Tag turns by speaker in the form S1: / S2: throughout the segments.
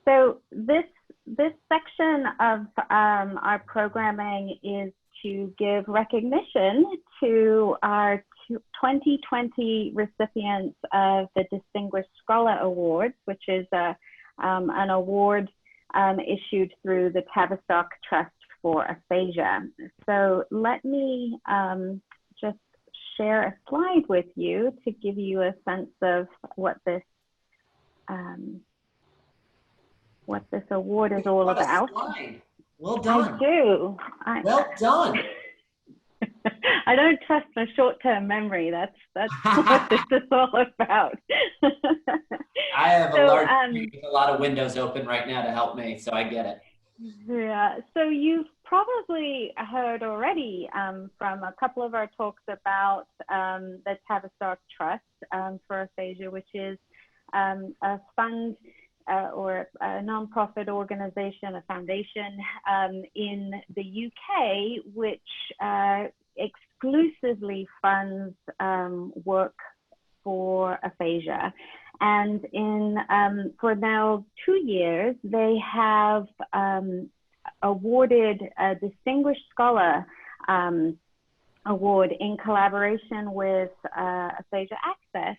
S1: So this section of our programming is to give recognition to our 2020 recipients of the Distinguished Scholar Awards, which is an award issued through the Tavistock Trust for Aphasia. So let me just share a slide with you to give you a sense of what this award is all about.
S2: Slide. Well done.
S1: I do.
S2: Well done.
S1: I don't trust my short-term memory. That's what this is all about.
S2: I have a lot of windows open right now to help me, so I get it.
S1: Yeah. So you've probably heard already from a couple of our talks about the Tavistock Trust for Aphasia, which is a fund or a nonprofit organization, a foundation in the UK, which exclusively funds work for aphasia. And for now 2 years, they have awarded a Distinguished Scholar Award in collaboration with Aphasia Access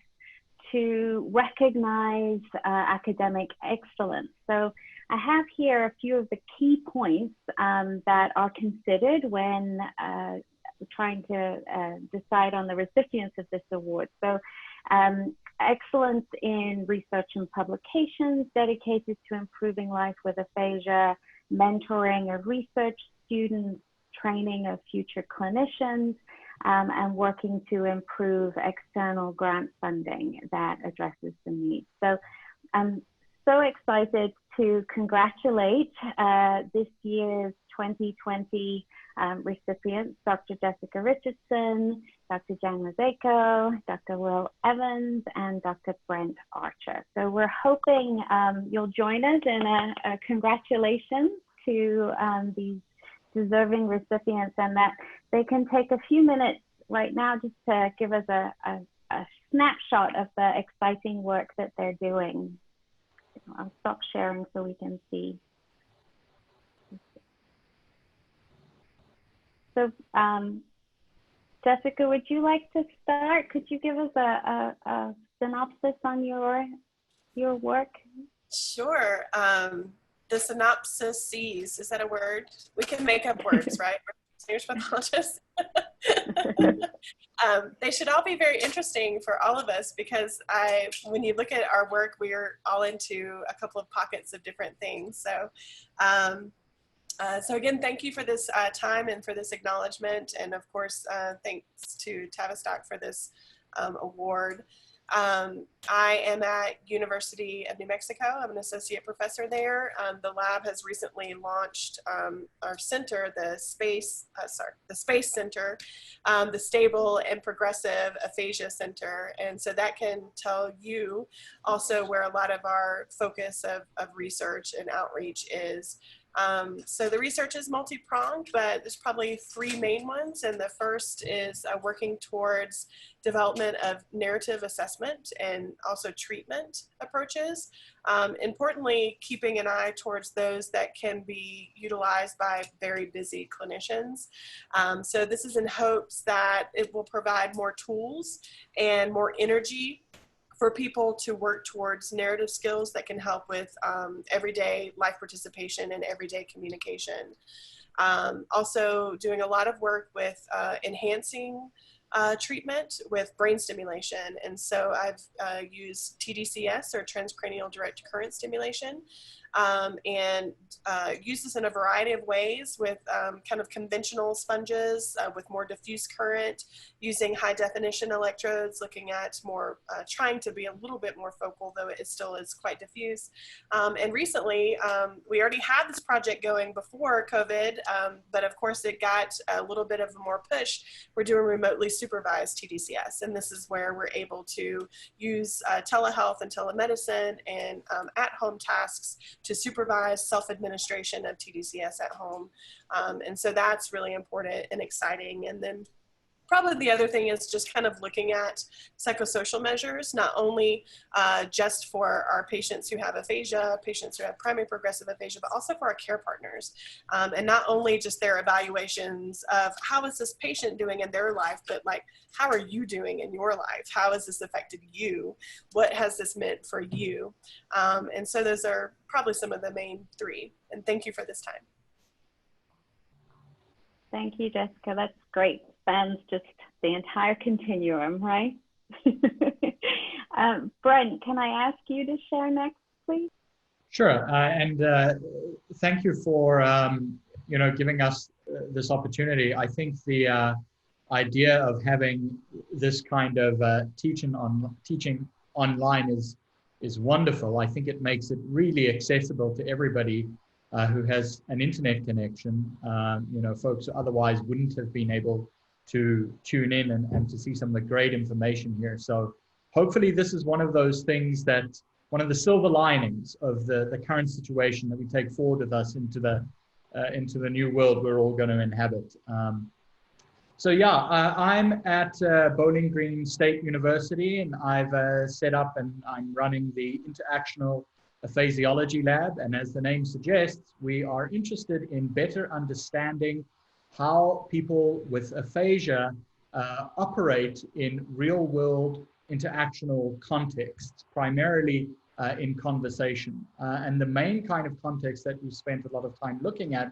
S1: to recognize academic excellence. So I have here a few of the key points that are considered when trying to decide on the recipients of this award. So excellence in research and publications dedicated to improving life with aphasia, mentoring of research students, training of future clinicians, and working to improve external grant funding that addresses the needs. So I'm so excited to congratulate this year's 2020 recipients, Dr. Jessica Richardson, Dr. Jan Mazeko, Dr. Will Evans, and Dr. Brent Archer. So we're hoping you'll join us in a congratulations to these deserving recipients, and that they can take a few minutes right now just to give us a snapshot of the exciting work that they're doing. I'll stop sharing so we can see. So Jessica, would you like to start? Could you give us a synopsis on your work?
S3: Sure. The synopsises, is that a word? We can make up words, right? We're English pathologists. They should all be very interesting for all of us because when you look at our work, we're all into a couple of pockets of different things. So, so again, thank you for this time and for this acknowledgement. And of course, thanks to Tavistock for this award. I am at University of New Mexico. I'm an associate professor there. The lab has recently launched our center, the Space Center, the Stable and Progressive Aphasia Center. And so that can tell you also where a lot of our focus of research and outreach is. So the research is multi-pronged, but there's probably three main ones. And the first is working towards development of narrative assessment and also treatment approaches. Importantly, keeping an eye towards those that can be utilized by very busy clinicians. So this is in hopes that it will provide more tools and more energy for people to work towards narrative skills that can help with everyday life participation and everyday communication. Also doing a lot of work with enhancing treatment with brain stimulation. And so I've used Tdcs, or transcranial direct current stimulation, and use this in a variety of ways with kind of conventional sponges with more diffuse current, using high definition electrodes, looking at more, trying to be a little bit more focal, though it still is quite diffuse. And recently, we already had this project going before COVID, but of course it got a little bit of a more push. We're doing remotely supervised TDCS, and this is where we're able to use telehealth and telemedicine and at-home tasks to supervise self-administration of TDCS at home. And so that's really important and exciting. And then probably the other thing is just kind of looking at psychosocial measures, not only just for our patients who have aphasia, patients who have primary progressive aphasia, but also for our care partners. And not only just their evaluations of how is this patient doing in their life, but like, how are you doing in your life? How has this affected you? What has this meant for you? And so those are probably some of the main three. And thank you for this time.
S1: Thank you, Jessica. That's great. Spans just the entire continuum, right? Brent, can I ask you to share next, please?
S4: Sure. Thank you for giving us this opportunity. I think the idea of having this kind of teaching online is wonderful. I think it makes it really accessible to everybody who has an internet connection. Folks who otherwise wouldn't have been able to tune in and to see some of the great information here. So hopefully this is one of those things that, one of the silver linings of the current situation that we take forward with us into the new world we're all going to inhabit. I'm at Bowling Green State University, and I've set up and I'm running the Interactional Aphasiology Lab. And as the name suggests, we are interested in better understanding how people with aphasia operate in real-world interactional contexts, primarily in conversation. And the main kind of context that we've spent a lot of time looking at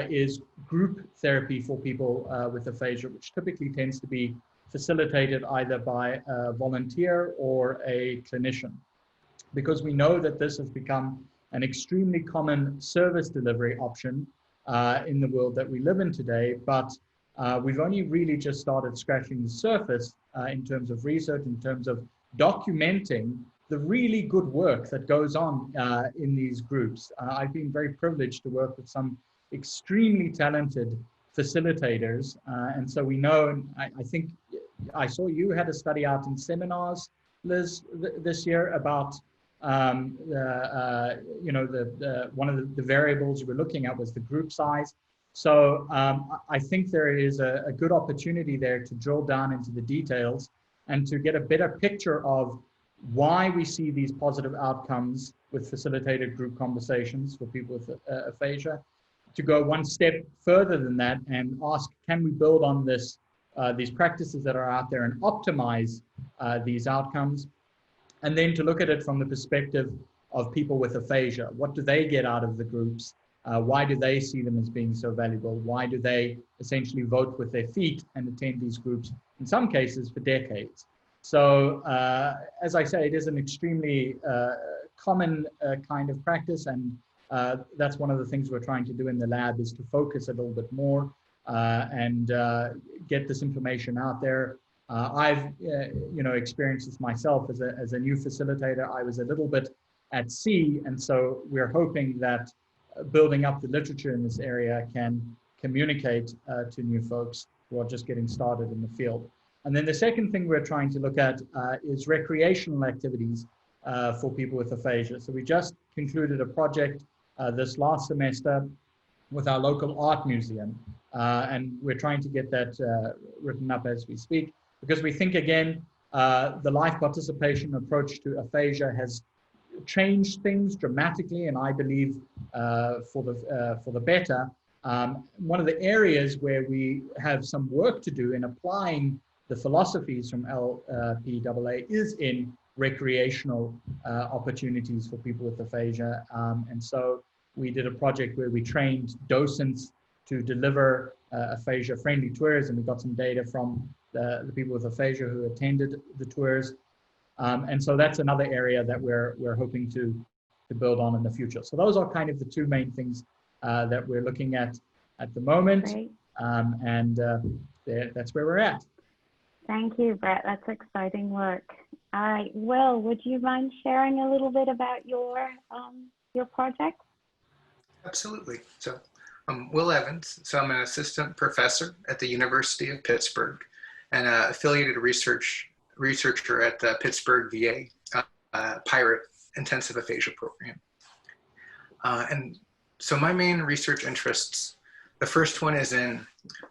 S4: is group therapy for people with aphasia, which typically tends to be facilitated either by a volunteer or a clinician. Because we know that this has become an extremely common service delivery option in the world that we live in today, but we've only really just started scratching the surface in terms of research, in terms of documenting the really good work that goes on in these groups. I've been very privileged to work with some extremely talented facilitators, and so we know, and I think I saw you had a study out in seminars, Liz, this year about one of the variables you were looking at was the group size. So I think there is a good opportunity there to drill down into the details and to get a better picture of why we see these positive outcomes with facilitated group conversations for people with aphasia, to go one step further than that and ask, can we build on this, these practices that are out there and optimize these outcomes? And then to look at it from the perspective of people with aphasia. What do they get out of the groups? Why do they see them as being so valuable? Why do they essentially vote with their feet and attend these groups, in some cases for decades? So as I say, it is an extremely common kind of practice, and that's one of the things we're trying to do in the lab, is to focus a little bit more and get this information out there. I've experienced this myself as a new facilitator. I was a little bit at sea, and so we're hoping that building up the literature in this area can communicate to new folks who are just getting started in the field. And then the second thing we're trying to look at is recreational activities for people with aphasia. So we just concluded a project this last semester with our local art museum, and we're trying to get that written up as we speak, because we think, again, the life participation approach to aphasia has changed things dramatically, and I believe for the better. One of the areas where we have some work to do in applying the philosophies from LPAA is in recreational opportunities for people with aphasia. And so we did a project where we trained docents to deliver aphasia-friendly tours, and we got some data from the people with aphasia who attended the tours. And so that's another area that we're hoping to build on in the future. So those are kind of the two main things that we're looking at the moment.
S1: Great.
S4: That's where we're at.
S1: Thank you, Brett. That's exciting work. All right, Will, would you mind sharing a little bit about your project?
S5: Absolutely. So I'm Will Evans. So I'm an assistant professor at the University of Pittsburgh and an affiliated researcher at the Pittsburgh VA Pirate Intensive Aphasia Program. And so my main research interests The first one is in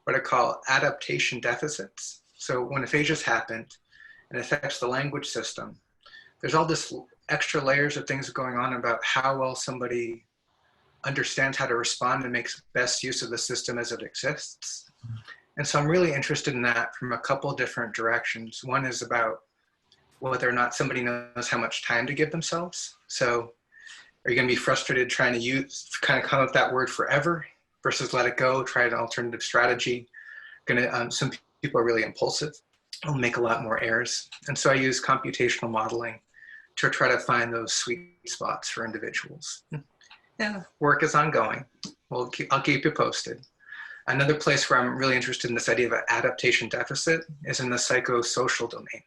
S5: what I call adaptation deficits. So when aphasia's happened and affects the language system, there's all this extra layers of things going on about how well somebody understands how to respond and makes best use of the system as it exists. And so I'm really interested in that from a couple different directions. One is about whether or not somebody knows how much time to give themselves. So are you going to be frustrated trying to kind of come up with that word forever versus let it go, try an alternative strategy? Some people are really impulsive, will make a lot more errors. And so I use computational modeling to try to find those sweet spots for individuals. Yeah, work is ongoing. I'll keep you posted. Another place where I'm really interested in this idea of an adaptation deficit is in the psychosocial domain.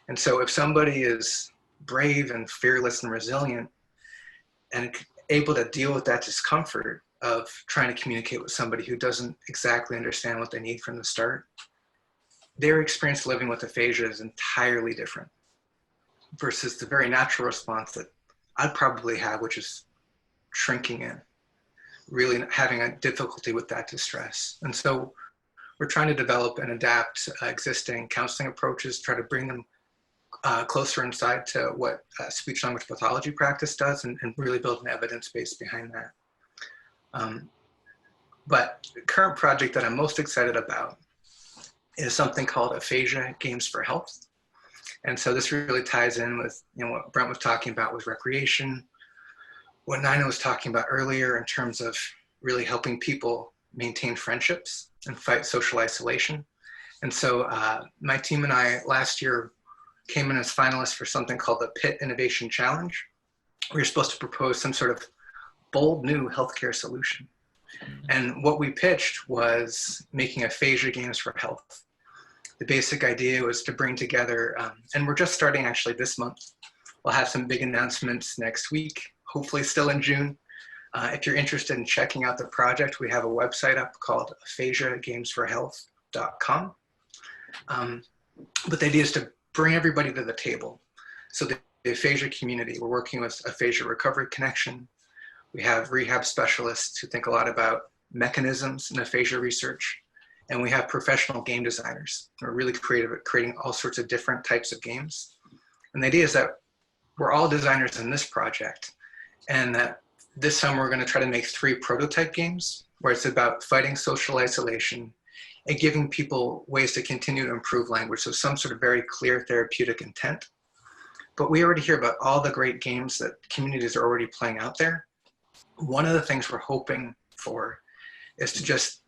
S5: And so if somebody is brave and fearless and resilient and able to deal with that discomfort of trying to communicate with somebody who doesn't exactly understand what they need from the start, their experience living with aphasia is entirely different versus the very natural response that I'd probably have, which is shrinking in, really having a difficulty with that distress. And so we're trying to develop and adapt existing counseling approaches, try to bring them closer inside to what speech language pathology practice does, and really build an evidence base behind that. But the current project that I'm most excited about is something called Aphasia Games for Health. And so this really ties in with what Brent was talking about with recreation, what Nina was talking about earlier in terms of really helping people maintain friendships and fight social isolation. And so my team and I last year came in as finalists for something called the PIT Innovation Challenge. We were supposed to propose some sort of bold new healthcare solution. And what we pitched was making aphasia games for health. The basic idea was to bring together, and we're just starting actually this month. We'll have some big announcements next week, hopefully still in June. If you're interested in checking out the project, we have a website up called aphasiagamesforhealth.com. But the idea is to bring everybody to the table. So the aphasia community, we're working with Aphasia Recovery Connection. We have rehab specialists who think a lot about mechanisms in aphasia research. And we have professional game designers who are really creative at creating all sorts of different types of games. And the idea is that we're all designers in this project, and that this summer we're going to try to make 3 prototype games where it's about fighting social isolation and giving people ways to continue to improve language. So some sort of very clear therapeutic intent. But we already hear about all the great games that communities are already playing out there. One of the things we're hoping for is to just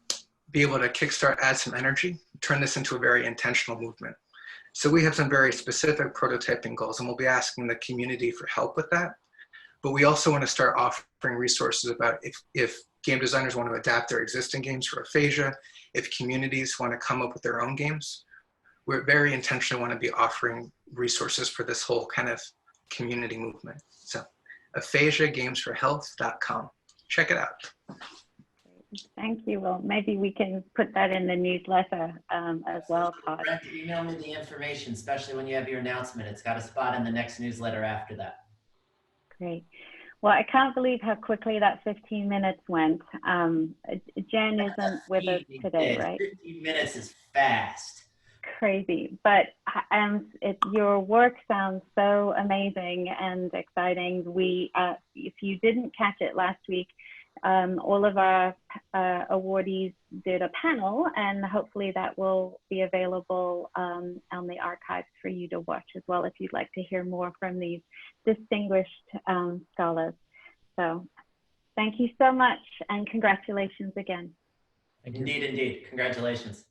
S5: be able to kickstart, add some energy, turn this into a very intentional movement. So we have some very specific prototyping goals, and we'll be asking the community for help with that. But we also want to start offering resources about if game designers want to adapt their existing games for aphasia, if communities want to come up with their own games. We very intentionally want to be offering resources for this whole kind of community movement. So aphasiagamesforhealth.com. Check it out.
S1: Thank you. Well, maybe we can put that in the newsletter as well, Todd.
S2: Email me the information, especially when you have your announcement. It's got a spot in the next newsletter after that.
S1: Great. Well, I can't believe how quickly that 15 minutes went. Jen isn't with us today, right?
S2: 15 minutes is fast.
S1: Crazy, but your work sounds so amazing and exciting. If you didn't catch it last week, all of our awardees did a panel, and hopefully that will be available on the archives for you to watch as well if you'd like to hear more from these distinguished scholars. So thank you so much, and congratulations again.
S2: Indeed, indeed. Congratulations.